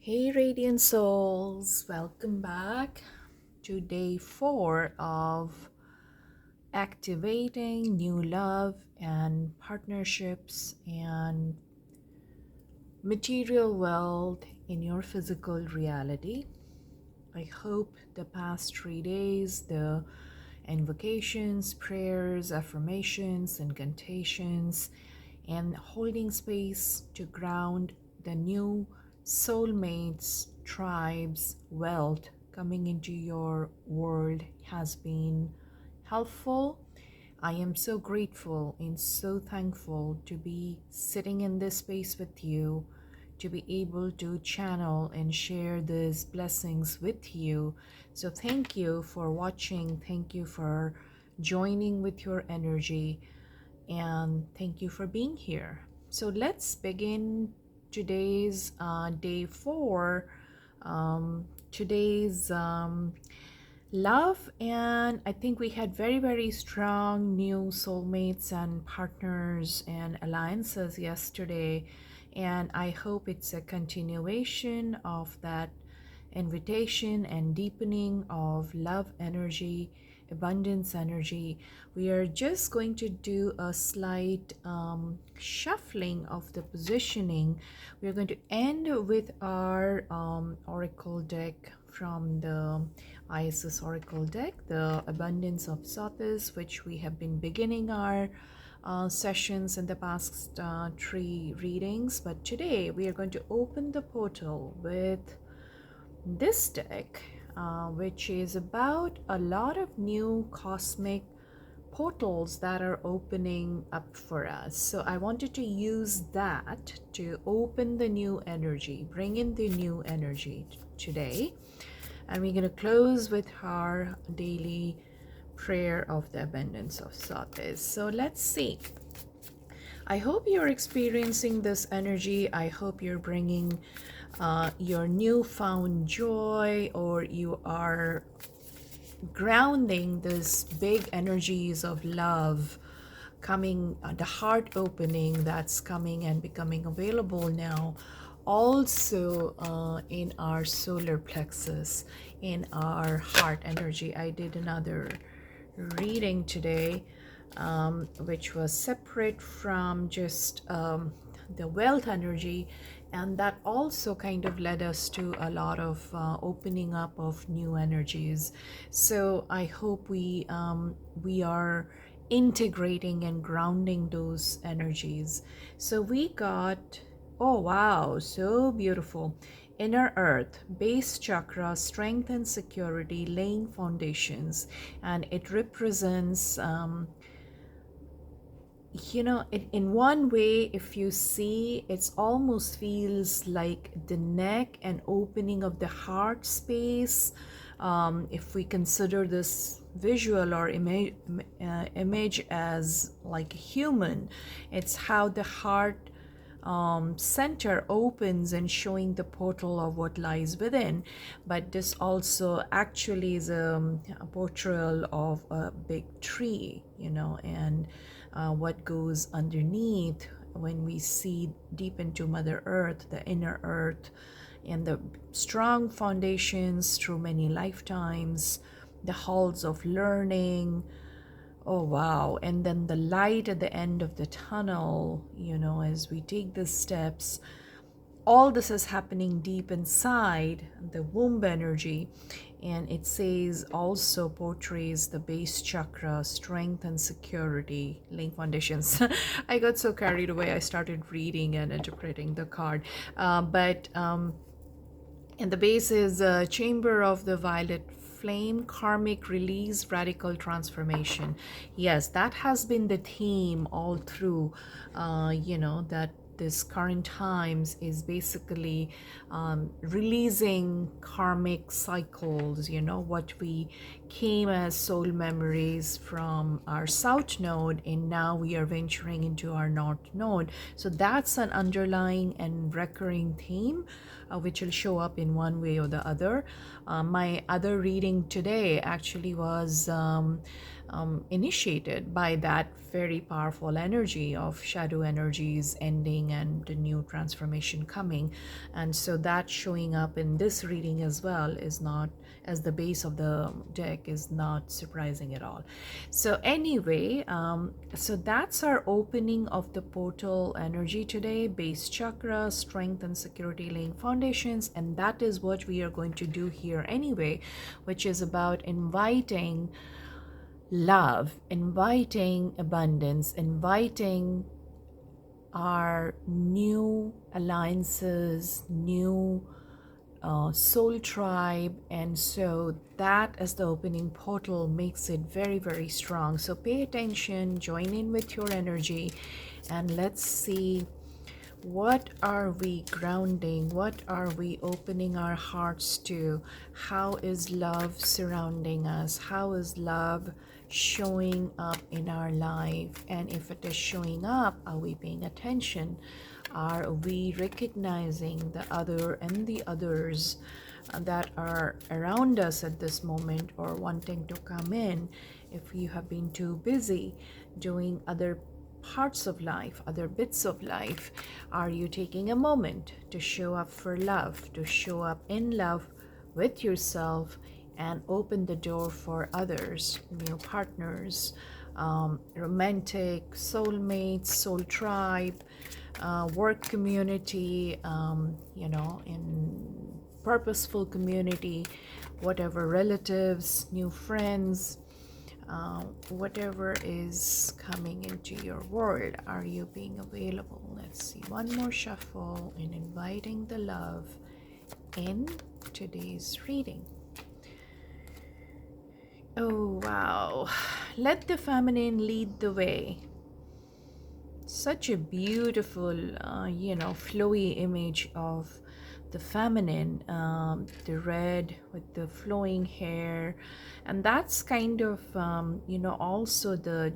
Hey, Radiant Souls, welcome back to day 4 of activating new love and partnerships and material wealth in your physical reality. I hope the past 3 days, the invocations, prayers, affirmations, incantations, and holding space to ground the new soulmates, tribes, wealth coming into your world has been helpful. I am so grateful and so thankful to be sitting in this space with you, to be able to channel and share these blessings with you. So, thank you for watching. Thank you for joining with your energy. And thank you for being here. So, let's begin today's day 4. Today's love, and I think we had very strong new soulmates and partners and alliances yesterday, and I hope it's a continuation of that invitation and deepening of love energy, abundance energy. We are just going to do a slight shuffling of the positioning. We're going to end with our oracle deck from the ISS Oracle deck, the Abundance of Sothis, which we have been beginning our sessions in the past 3 readings. But today we are going to open the portal with this deck, which is about a lot of new cosmic portals that are opening up for us. So I wanted to use that to open the new energy, bring in the new energy today. And we're going to close with our daily prayer of the abundance of Sothis. So let's see. I hope you're experiencing this energy. I hope you're bringing your newfound joy, or you are grounding this big energies of love coming, the heart opening that's coming and becoming available now, also in our solar plexus, in our heart energy. I did another reading today, which was separate from just the wealth energy, and that also kind of led us to a lot of opening up of new energies. So I hope we are integrating and grounding those energies. So we got, oh wow, so beautiful. Inner earth, base chakra, strength and security, laying foundations. And it represents in one way, if you see, it almost feels like the neck and opening of the heart space. If we consider this visual or image as like a human, it's how the heart center opens and showing the portal of what lies within. But this also actually is a portrayal of a big tree, and what goes underneath when we see deep into Mother Earth, the inner earth, and the strong foundations through many lifetimes, the halls of learning. Oh wow. And then the light at the end of the tunnel, as we take the steps. All this is happening deep inside the womb energy. And it says, also portrays the base chakra, strength and security, laying foundations. I got so carried away, I started reading and interpreting the card. And the base is chamber of the violet flame, karmic release, radical transformation. Yes, that has been the theme all through, that this current times is basically releasing karmic cycles, what we came as soul memories from our south node, and now we are venturing into our north node. So that's an underlying and recurring theme, which will show up in one way or the other. My other reading today actually was initiated by that very powerful energy of shadow energies ending and the new transformation coming. And so that showing up in this reading as well is not, as the base of the deck, is not surprising at all. So anyway, so that's our opening of the portal energy today: base chakra, strength and security laying foundations. And that is what we are going to do here anyway, which is about inviting love, inviting abundance, inviting our new alliances, new soul tribe. And so that, as the opening portal, makes it very, very strong. So pay attention, join in with your energy, and let's see, what are we grounding? What are we opening our hearts to? How is love surrounding us? How is love showing up in our life? And if it is showing up, are we paying attention? Are we recognizing the other and the others that are around us at this moment, or wanting to come in? If you have been too busy doing other parts of life, other bits of life, are you taking a moment to show up for love, to show up in love with yourself, and open the door for others, new partners, romantic, soulmates, soul tribe, work community, in purposeful community, whatever, relatives, new friends, whatever is coming into your world. Are you being available? Let's see, one more shuffle in inviting the love in today's reading. Oh wow, let the feminine lead the way. Such a beautiful flowy image of the feminine, the red with the flowing hair. And that's kind of also the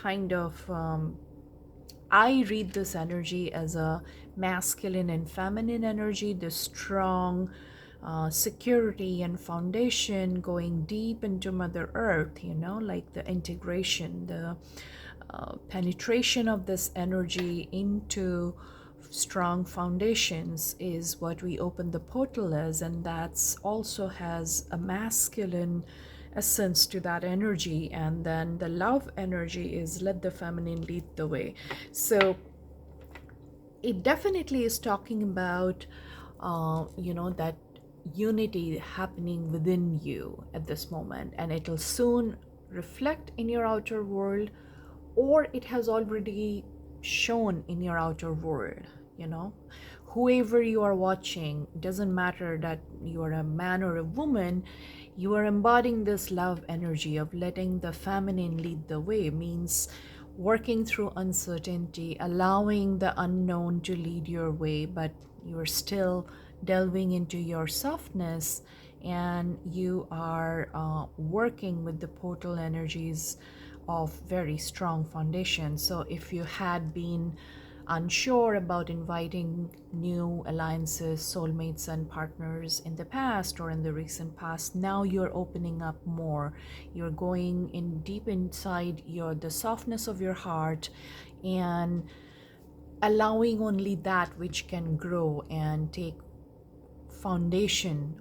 kind of I read this energy as a masculine and feminine energy, the strong security and foundation, going deep into Mother Earth, like the integration, the penetration of this energy into strong foundations is what we open the portal as. And that's also has a masculine essence to that energy. And then the love energy is let the feminine lead the way. So it definitely is talking about that unity happening within you at this moment, and it'll soon reflect in your outer world, or it has already shown in your outer world. Whoever you are watching, doesn't matter that you are a man or a woman, you are embodying this love energy of letting the feminine lead the way. Means working through uncertainty, allowing the unknown to lead your way, but you're still delving into your softness, and you are working with the portal energies of very strong foundation. So if you had been unsure about inviting new alliances, soulmates and partners in the past or in the recent past, now you're opening up more. You're going in deep inside the softness of your heart, and allowing only that which can grow and take foundation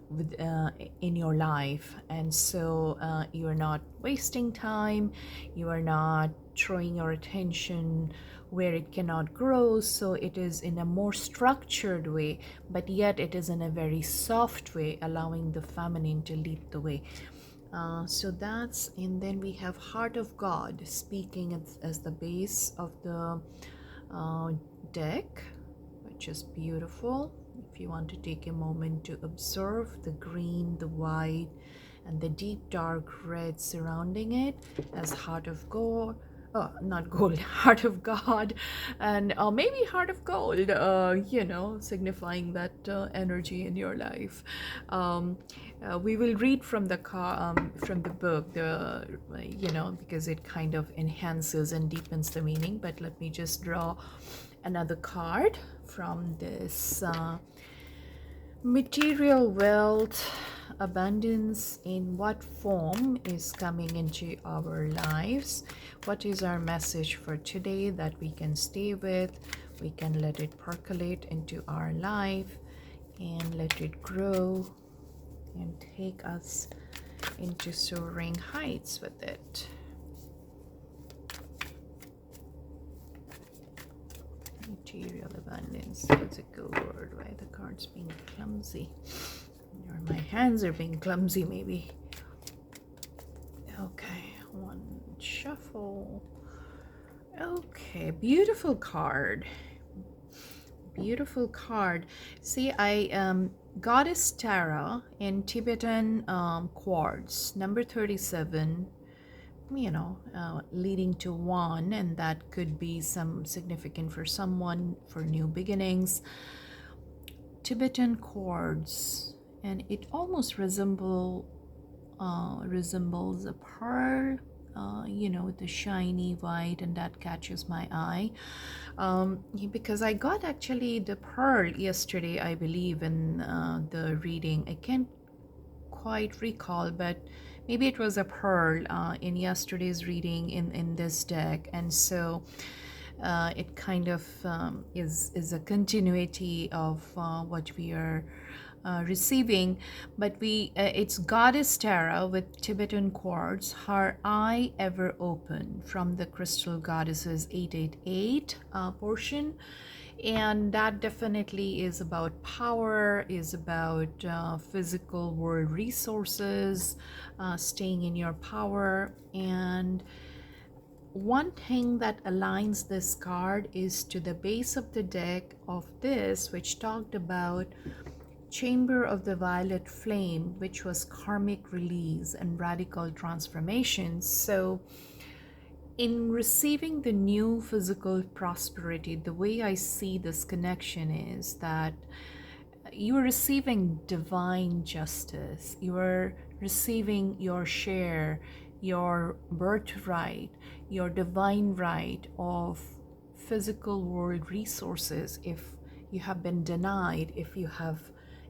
in your life. And so you are not wasting time, you are not throwing your attention where it cannot grow. So it is in a more structured way, but yet it is in a very soft way, allowing the feminine to lead the way. So that's, and then we have Heart of God speaking as the base of the deck, which is beautiful. If you want to take a moment to observe the green, the white, and the deep dark red surrounding it as Heart of God, not gold, Heart of God, and maybe Heart of Gold, signifying that energy in your life. We will read from the book, because it kind of enhances and deepens the meaning. But let me just draw another card from this Material wealth, abundance, in what form is coming into our lives? What is our message for today that we can stay with? We can let it percolate into our life and let it grow and take us into soaring heights with it. Material abundance. That's a good word. Why the card's being clumsy? Or my hands are being clumsy, maybe. Okay, one shuffle. Okay, beautiful card. Beautiful card. See, I Goddess Tara in Tibetan quartz, number 37. Leading to one, and that could be some significant for someone for new beginnings. Tibetan quartz, and it almost resembles a pearl, with the shiny white, and that catches my eye. Because I got actually the pearl yesterday, I believe, in the reading. I can't quite recall, but maybe it was a pearl in yesterday's reading in this deck, and so it kind of is a continuity of what we are receiving. But it's Goddess Tara with Tibetan quartz, her eye ever open, from the Crystal Goddesses 888 portion. And that definitely is about power, is about physical world resources, staying in your power. And one thing that aligns this card is to the base of the deck of this, which talked about Chamber of the Violet Flame, which was karmic release and radical transformation. So in receiving the new physical prosperity, the way I see this connection is that you are receiving divine justice. You are receiving your share, your birthright, your divine right of physical world resources. If you have been denied, if you have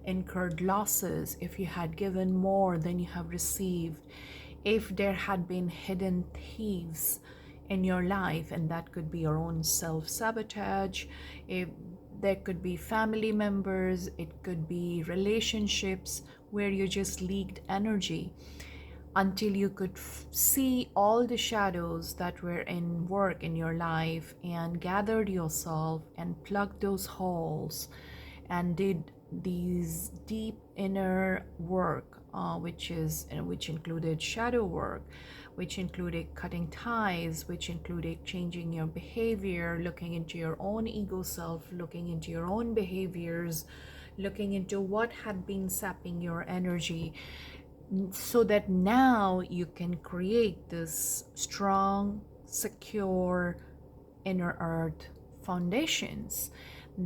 incurred losses, if you had given more than you have received, if there had been hidden thieves in your life, and that could be your own self-sabotage, if there could be family members, it could be relationships where you just leaked energy until you could see all the shadows that were in work in your life and gathered yourself and plugged those holes and did these deep inner work, which included shadow work, which included cutting ties, which included changing your behavior, looking into your own ego self, looking into your own behaviors, looking into what had been sapping your energy, so that now you can create this strong, secure inner earth foundations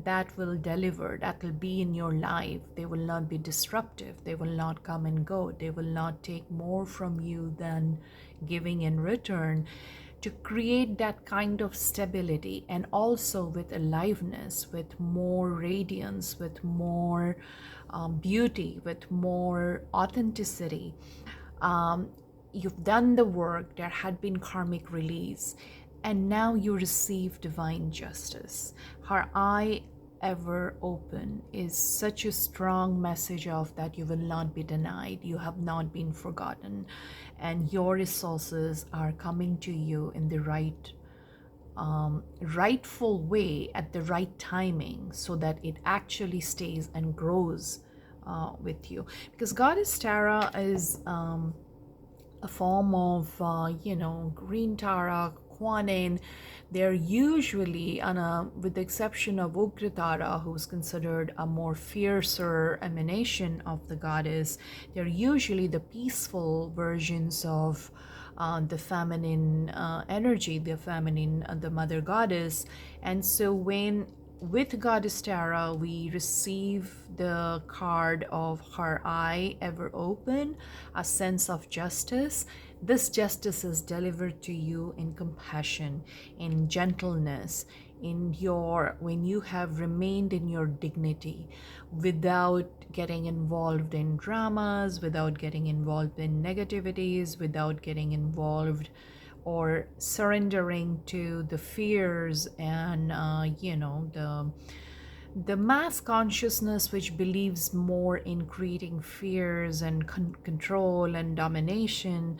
that will deliver, that will be in your life. They will not be disruptive. They will not come and go. They will not take more from you than giving in return, to create that kind of stability, and also with aliveness, with more radiance, with more beauty, with more authenticity. You've done the work, there had been karmic release, and now you receive divine justice. Her eye ever open is such a strong message of that you will not be denied, you have not been forgotten, and your resources are coming to you in the rightful way at the right timing, so that it actually stays and grows with you. Because Goddess Tara is a form of, green Tara, Kuan. They're usually, with the exception of Ugratara, who's considered a more fiercer emanation of the goddess, they're usually the peaceful versions of the feminine energy, the mother goddess. And so with Goddess Tara, we receive the card of her eye ever open, a sense of justice. This justice is delivered to you in compassion, in gentleness, when you have remained in your dignity without getting involved in dramas, without getting involved in negativities, without getting involved or surrendering to the fears and the mass consciousness which believes more in creating fears and control and domination.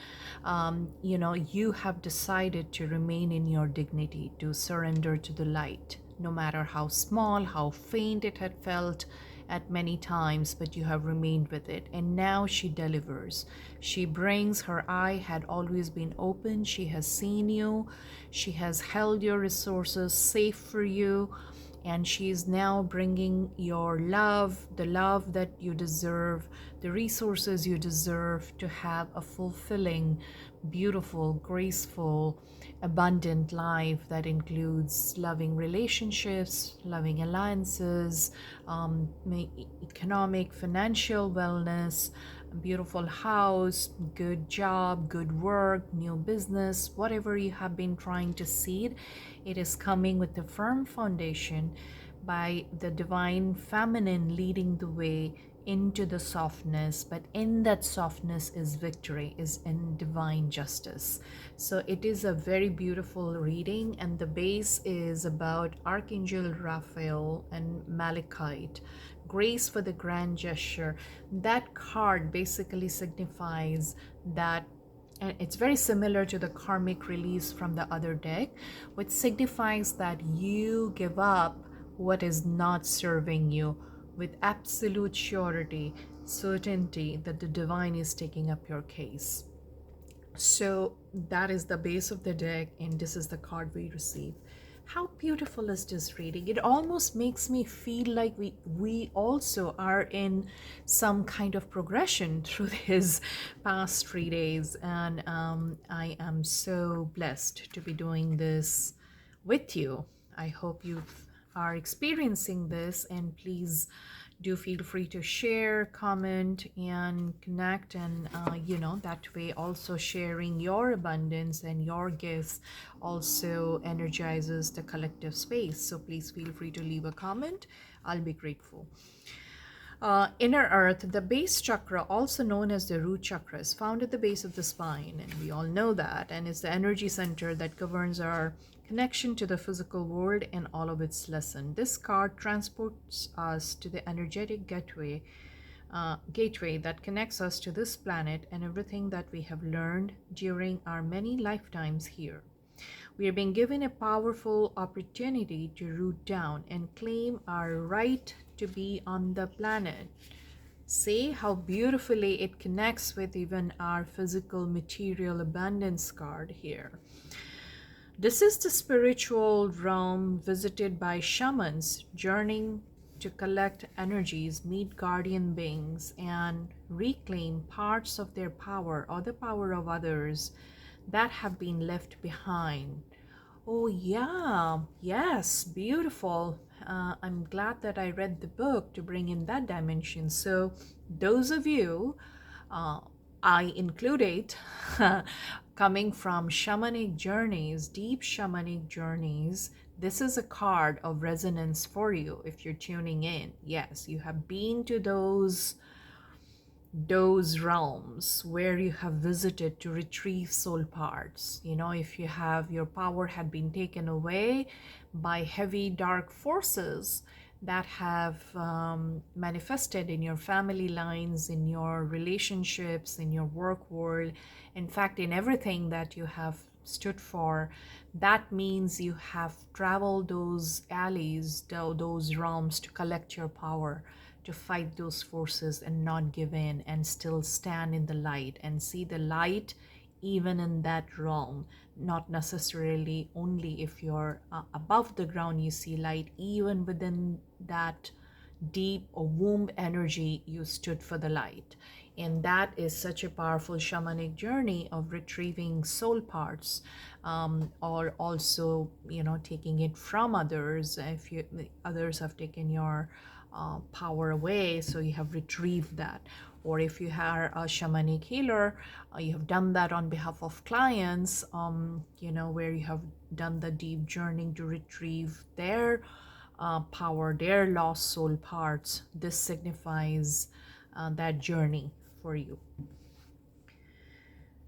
You have decided to remain in your dignity, to surrender to the light, no matter how small, how faint it had felt at many times, but you have remained with it. And now she delivers. She brings, her eye had always been open. She has seen you. She has held your resources safe for you. And she is now bringing your love, the love that you deserve, the resources you deserve to have a fulfilling, beautiful, graceful, abundant life that includes loving relationships, loving alliances, economic, financial wellness, a beautiful house, good job, good work, new business, whatever you have been trying to seed, it is coming with a firm foundation by the divine feminine leading the way into the softness. But in that softness is victory, is in divine justice. So it is a very beautiful reading, and the base is about Archangel Raphael and Malachite. Grace for the grand gesture. That card basically signifies that, and it's very similar to the karmic release from the other deck, which signifies that you give up what is not serving you with absolute surety, certainty that the divine is taking up your case. So that is the base of the deck, and this is the card we receive. How beautiful is this reading? It almost makes me feel like we also are in some kind of progression through these past 3 days, and I am so blessed to be doing this with you. I hope you are experiencing this, and please do feel free to share, comment, and connect. And that way also sharing your abundance and your gifts also energizes the collective space. So please feel free to leave a comment. I'll be grateful. Inner earth, the base chakra, also known as the root chakra, is found at the base of the spine, and we all know that, and it's the energy center that governs our connection to the physical world and all of its lesson. This card transports us to the energetic gateway that connects us to this planet and everything that we have learned during our many lifetimes here. We are being given a powerful opportunity to root down and claim our right to be on the planet. See how beautifully it connects with even our physical material abundance card here. This is the spiritual realm visited by shamans journeying to collect energies, meet guardian beings, and reclaim parts of their power or the power of others that have been left behind. Oh, yeah, yes, beautiful. I'm glad that I read the book to bring in that dimension. So, those of you, I included, coming from shamanic journeys, deep shamanic journeys, this is a card of resonance for you if you're tuning in. Yes, you have been to those realms where you have visited to retrieve soul parts. If your power had been taken away by heavy dark forces that have manifested in your family lines, in your relationships, in your work world, in fact in everything that you have stood for, that means you have traveled those alleys, those realms to collect your power, to fight those forces and not give in, and still stand in the light and see the light even in that realm. Not necessarily only if you're above the ground you see light, even within that deep or womb energy you stood for the light. And that is such a powerful shamanic journey of retrieving soul parts, or also taking it from others. If others have taken your power away, so you have retrieved that. Or if you are a shamanic healer, you have done that on behalf of clients, where you have done the deep journey to retrieve their power, their lost soul parts. This signifies that journey for you.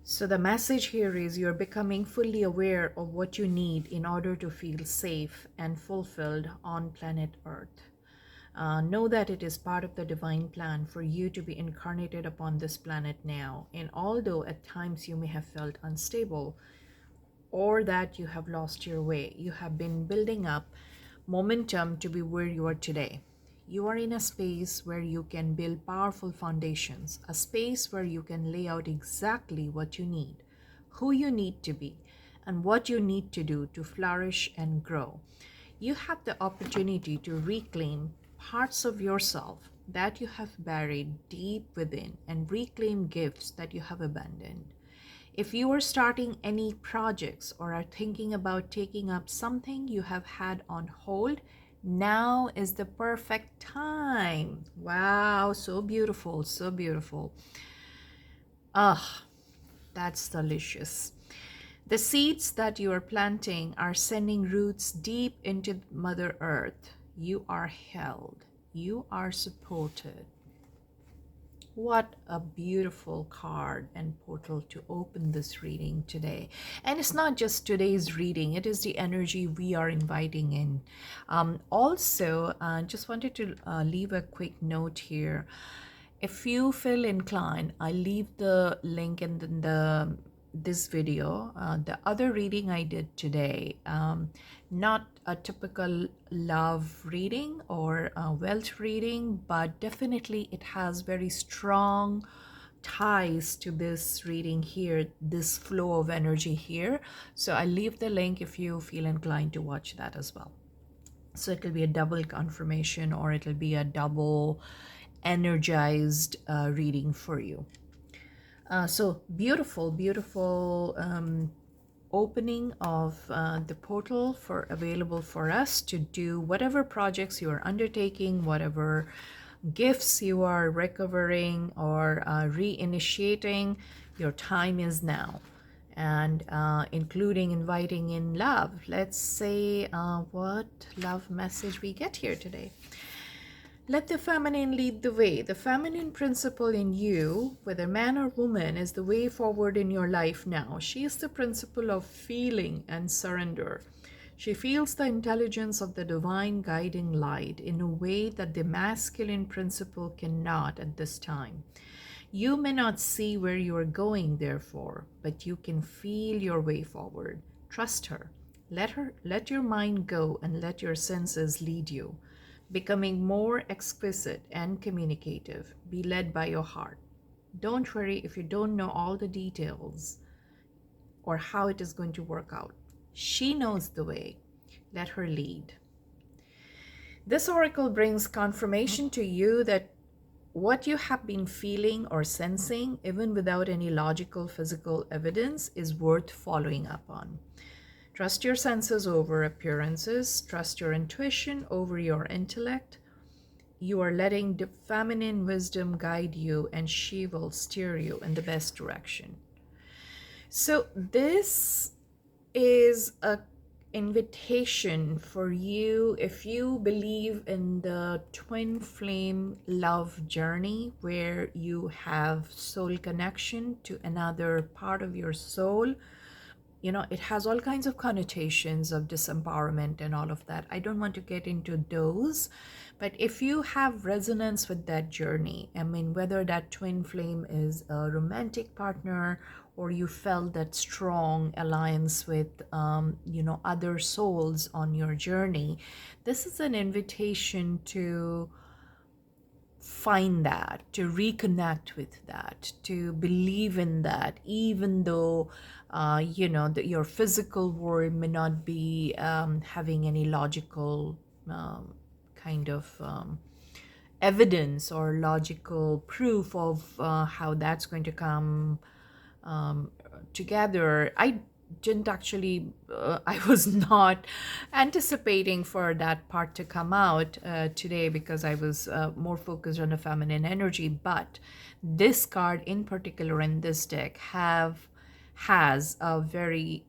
So the message here is you're becoming fully aware of what you need in order to feel safe and fulfilled on planet Earth. Know that it is part of the divine plan for you to be incarnated upon this planet now. And although at times you may have felt unstable or that you have lost your way, you have been building up momentum to be where you are today. You are in a space where you can build powerful foundations, a space where you can lay out exactly what you need, who you need to be, and what you need to do to flourish and grow. You have the opportunity to reclaim parts of yourself that you have buried deep within and reclaim gifts that you have abandoned. If you are starting any projects or are thinking about taking up something you have had on hold, now is the perfect time. Wow, so beautiful, so beautiful. Ah, that's delicious. The seeds that you are planting are sending roots deep into Mother Earth. You are held. You are supported. What a beautiful card and portal to open this reading today. And it's not just today's reading, it is the energy we are inviting in. Also, just wanted to leave a quick note here. If you feel inclined, I leave the link in this video. The other reading I did today, not a typical love reading or wealth reading, but definitely it has very strong ties to this reading here, this flow of energy here. So I leave the link if you feel inclined to watch that as well. So it will be a double confirmation, or it will be a double energized reading for you. So beautiful, beautiful opening of the portal available for us to do whatever projects you are undertaking, whatever gifts you are recovering or reinitiating. Your time is now, and including inviting in love. Let's say what love message we get here today. Let the feminine lead the way. The feminine principle in you, whether man or woman, is the way forward in your life now. She is the principle of feeling and surrender. She feels the intelligence of the divine guiding light in a way that the masculine principle cannot at this time. You may not see where you are going, therefore, but you can feel your way forward. Trust her. Let your mind go and let your senses lead you. Becoming more exquisite and communicative. Be led by your heart. Don't worry if you don't know all the details or how it is going to work out. She knows the way. Let her lead. This oracle brings confirmation to you that what you have been feeling or sensing, even without any logical physical evidence, is worth following up on. Trust your senses over appearances. Trust your intuition over your intellect. You are letting the feminine wisdom guide you, and she will steer you in the best direction. So this is a invitation for you, if you believe in the twin flame love journey, where you have soul connection to another part of your soul. It has all kinds of connotations of disempowerment and all of that. I don't want to get into those, but if you have resonance with that journey, whether that twin flame is a romantic partner, or you felt that strong alliance with, other souls on your journey, this is an invitation to find that, to reconnect with that, to believe in that, even though your physical world may not be having any logical kind of evidence or logical proof of how that's going to come together. I didn't actually, I was not anticipating for that part to come out today, because I was more focused on the feminine energy. But this card in particular in this deck has a very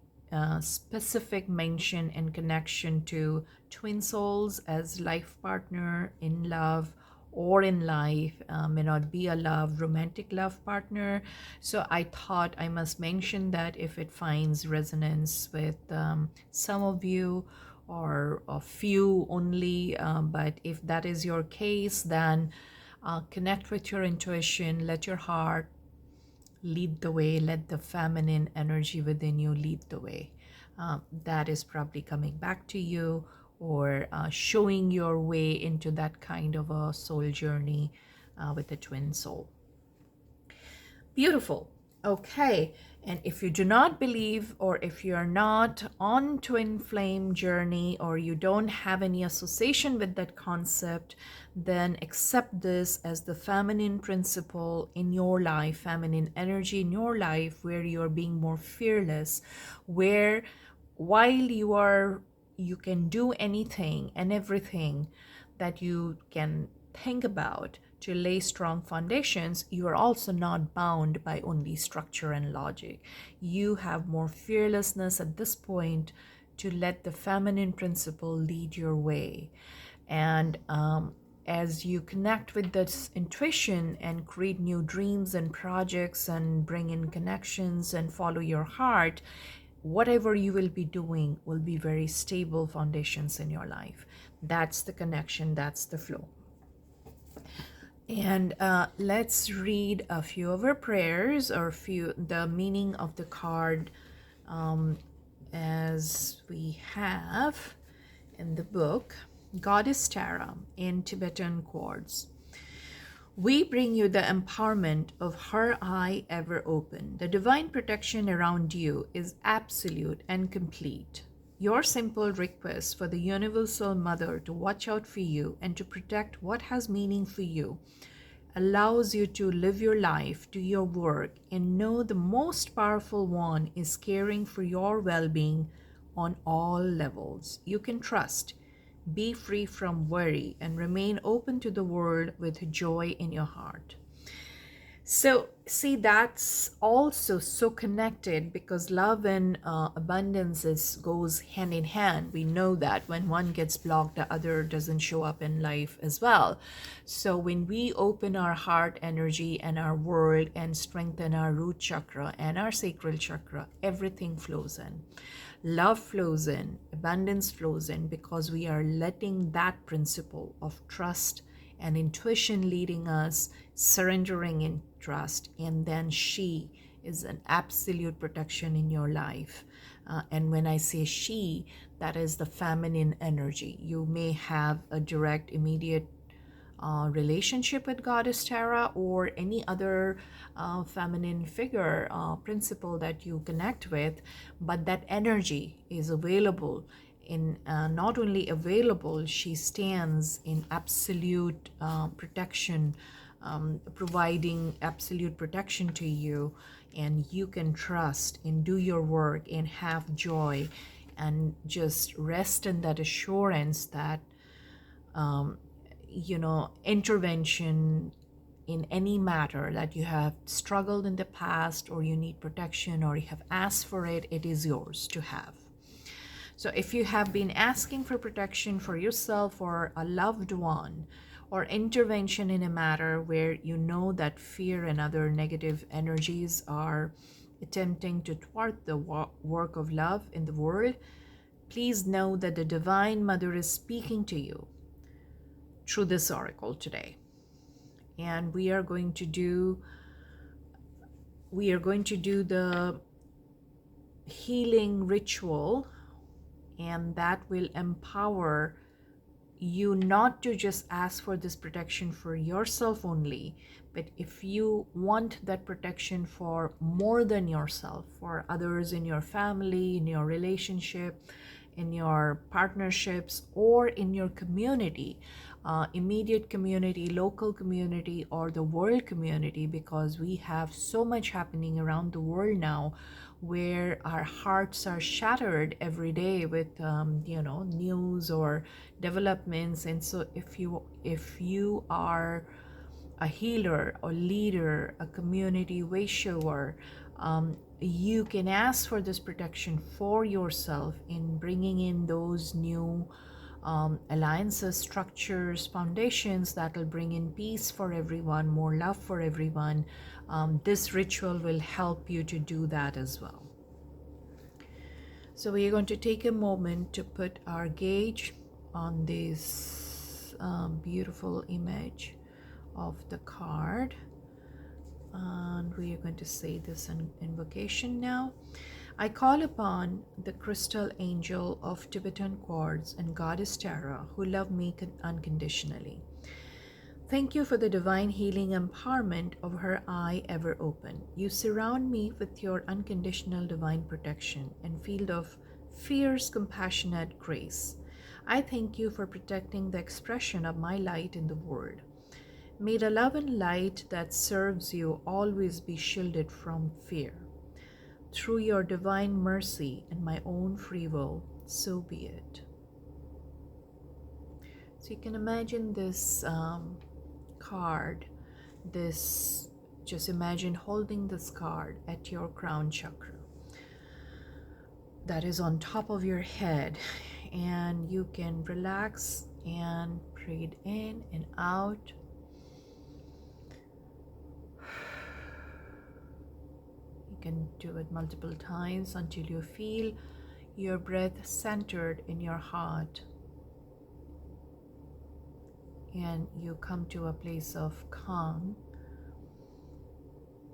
specific mention and connection to twin souls as life partner in love or in life. May not be a romantic love partner. So I thought I must mention that if it finds resonance with some of you, or a few only. But if that is your case, then connect with your intuition, let your heart lead the way, let the feminine energy within you lead the way. That is probably coming back to you, or showing your way into that kind of a soul journey with a twin soul. Beautiful. Okay. And if you do not believe, or if you're not on twin flame journey, or you don't have any association with that concept, then accept this as the feminine principle in your life, feminine energy in your life, where you're being more fearless, where while you can do anything and everything that you can think about to lay strong foundations, you are also not bound by only structure and logic. You have more fearlessness at this point to let the feminine principle lead your way. And as you connect with this intuition and create new dreams and projects and bring in connections and follow your heart, whatever you will be doing will be very stable foundations in your life. That's the connection, that's the flow. And let's read a few of our prayers, or the meaning of the card as we have in the book. Goddess Tara in Tibetan chords. We bring you the empowerment of her eye ever open. The divine protection around you is absolute and complete. Your simple request for the Universal Mother to watch out for you and to protect what has meaning for you allows you to live your life, do your work, and know the most powerful one is caring for your well-being on all levels. You can trust, be free from worry, and remain open to the world with joy in your heart. So, see, that's also so connected, because love and abundance goes hand in hand. We know that when one gets blocked, the other doesn't show up in life as well. So when we open our heart energy and our world and strengthen our root chakra and our sacral chakra, everything flows in. Love flows in, abundance flows in, because we are letting that principle of trust and intuition leading us, surrendering in trust, and then she is an absolute protection in your life. And when I say she, that is the feminine energy. You may have a direct, immediate relationship with Goddess Tara, or any other feminine figure, principle that you connect with, but that energy is available. Not only available, she stands in absolute protection, providing absolute protection to you, and you can trust and do your work and have joy and just rest in that assurance that intervention in any matter that you have struggled in the past, or you need protection, or you have asked for it, it is yours to have. So if you have been asking for protection for yourself or a loved one, or intervention in a matter where you know that fear and other negative energies are attempting to thwart the work of love in the world, please know that the Divine Mother is speaking to you through this oracle today. And we are going to do the healing ritual, and that will empower you not to just ask for this protection for yourself only, but if you want that protection for more than yourself, for others in your family, in your relationship, in your partnerships, or in your community, immediate community, local community, or the world community, because we have so much happening around the world now where our hearts are shattered every day with news or developments. And so if you are a healer, a leader, a community way shower, you can ask for this protection for yourself in bringing in those new alliances, structures, foundations that will bring in peace for everyone, more love for everyone. This ritual will help you to do that as well. So we are going to take a moment to put our gauge on this beautiful image of the card, and we are going to say this invocation now. I call upon the crystal angel of Tibetan quartz and goddess Tara, who love me unconditionally. Thank you for the divine healing empowerment of her eye ever open. You surround me with your unconditional divine protection and field of fierce, compassionate grace. I thank you for protecting the expression of my light in the world. May the love and light that serves you always be shielded from fear. Through your divine mercy and my own free will, so be it. So you can imagine this card, just imagine holding this card at your crown chakra that is on top of your head, and you can relax and breathe in and out. You can do it multiple times until you feel your breath centered in your heart and you come to a place of calm.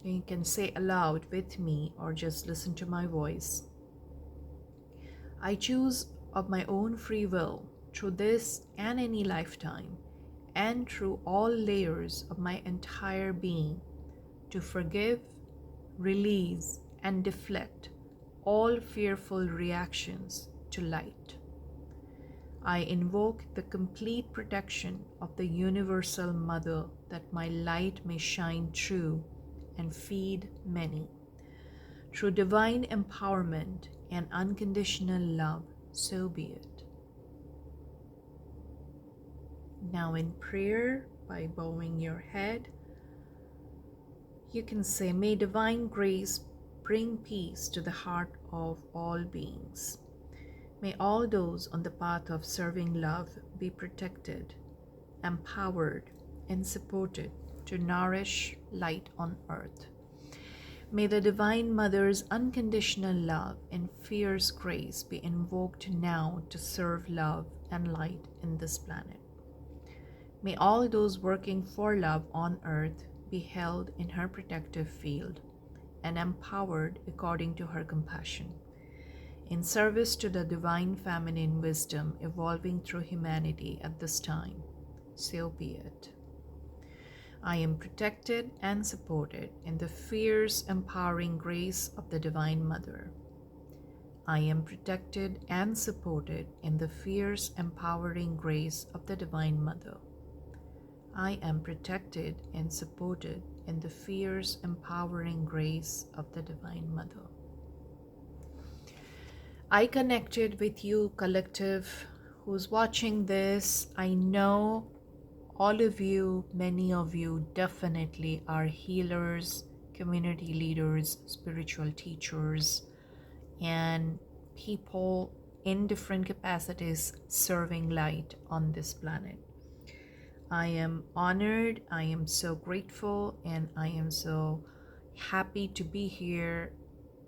And you can say aloud with me or just listen to my voice. I choose of my own free will through this and any lifetime and through all layers of my entire being to forgive, release, and deflect all fearful reactions to light. I invoke the complete protection of the Universal Mother that my light may shine true and feed many. Through divine empowerment and unconditional love, so be it. Now in prayer, by bowing your head, you can say, may divine grace bring peace to the heart of all beings. May all those on the path of serving love be protected, empowered, and supported to nourish light on earth. May the Divine Mother's unconditional love and fierce grace be invoked now to serve love and light in this planet. May all those working for love on earth be held in her protective field and empowered according to her compassion, in service to the divine feminine wisdom evolving through humanity at this time. So be it. I am protected and supported in the fierce, empowering grace of the Divine Mother. I am protected and supported in the fierce, empowering grace of the Divine Mother. I am protected and supported in the fierce, empowering grace of the Divine Mother. I connected with you, collective, who's watching this. I know all of you, many of you definitely are healers, community leaders, spiritual teachers, and people in different capacities serving light on this planet. I am honored, I am so grateful, and I am so happy to be here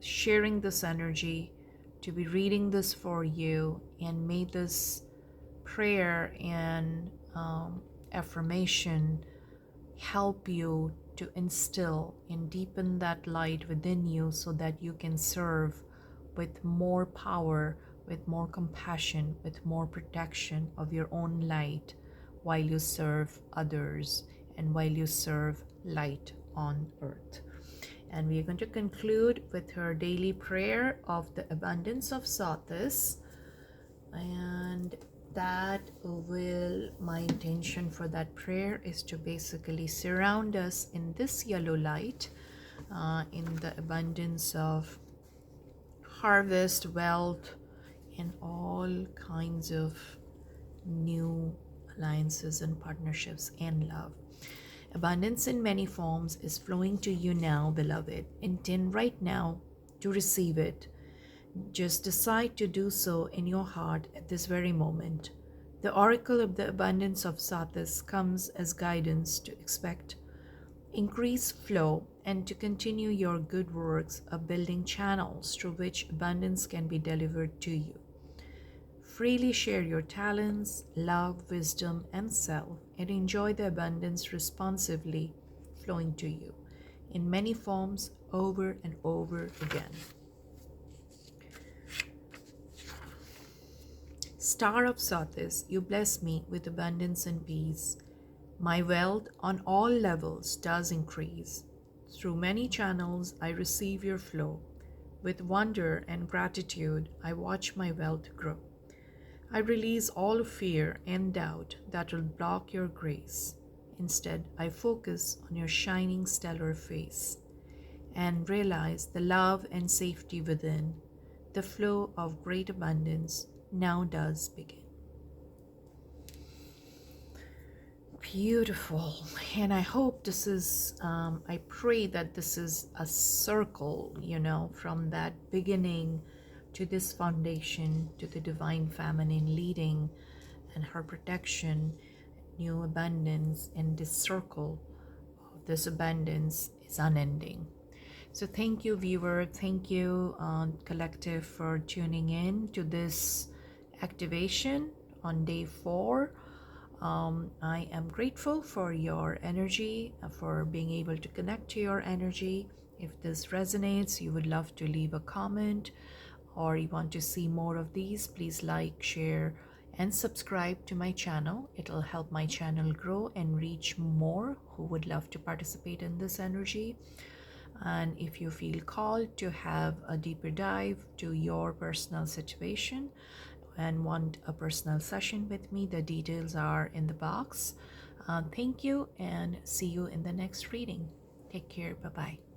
sharing this energy, to be reading this for you, and may this prayer and affirmation help you to instill and deepen that light within you so that you can serve with more power, with more compassion, with more protection of your own light while you serve others and while you serve light on earth. And we're going to conclude with her daily prayer of the abundance of Satis. And my intention for that prayer is to basically surround us in this yellow light, in the abundance of harvest, wealth, and all kinds of new alliances and partnerships and love. Abundance in many forms is flowing to you now, beloved. Intend right now to receive it. Just decide to do so in your heart at this very moment. The oracle of the abundance of Satis comes as guidance to expect increased flow and to continue your good works of building channels through which abundance can be delivered to you. Freely share your talents, love, wisdom, and self, and enjoy the abundance responsively flowing to you in many forms over and over again. Star of Satis, you bless me with abundance and peace. My wealth on all levels does increase. Through many channels I receive your flow. With wonder and gratitude I watch my wealth grow. I release all fear and doubt that will block your grace. Instead, I focus on your shining stellar face and realize the love and safety within. The flow of great abundance now does begin. Beautiful. And I hope this is, I pray that this is a circle, from that beginning to this foundation, to the divine feminine leading and her protection, new abundance, and this circle of this abundance is unending. So thank you, viewer. Thank you, collective, for tuning in to this activation on day 4. I am grateful for your energy, for being able to connect to your energy. If this resonates, you would love to leave a comment, or you want to see more of these, please like, share, and subscribe to my channel. It'll help my channel grow and reach more who would love to participate in this energy. And if you feel called to have a deeper dive to your personal situation and want a personal session with me, the details are in the box. Thank you, and see you in the next reading. Take care. Bye-bye.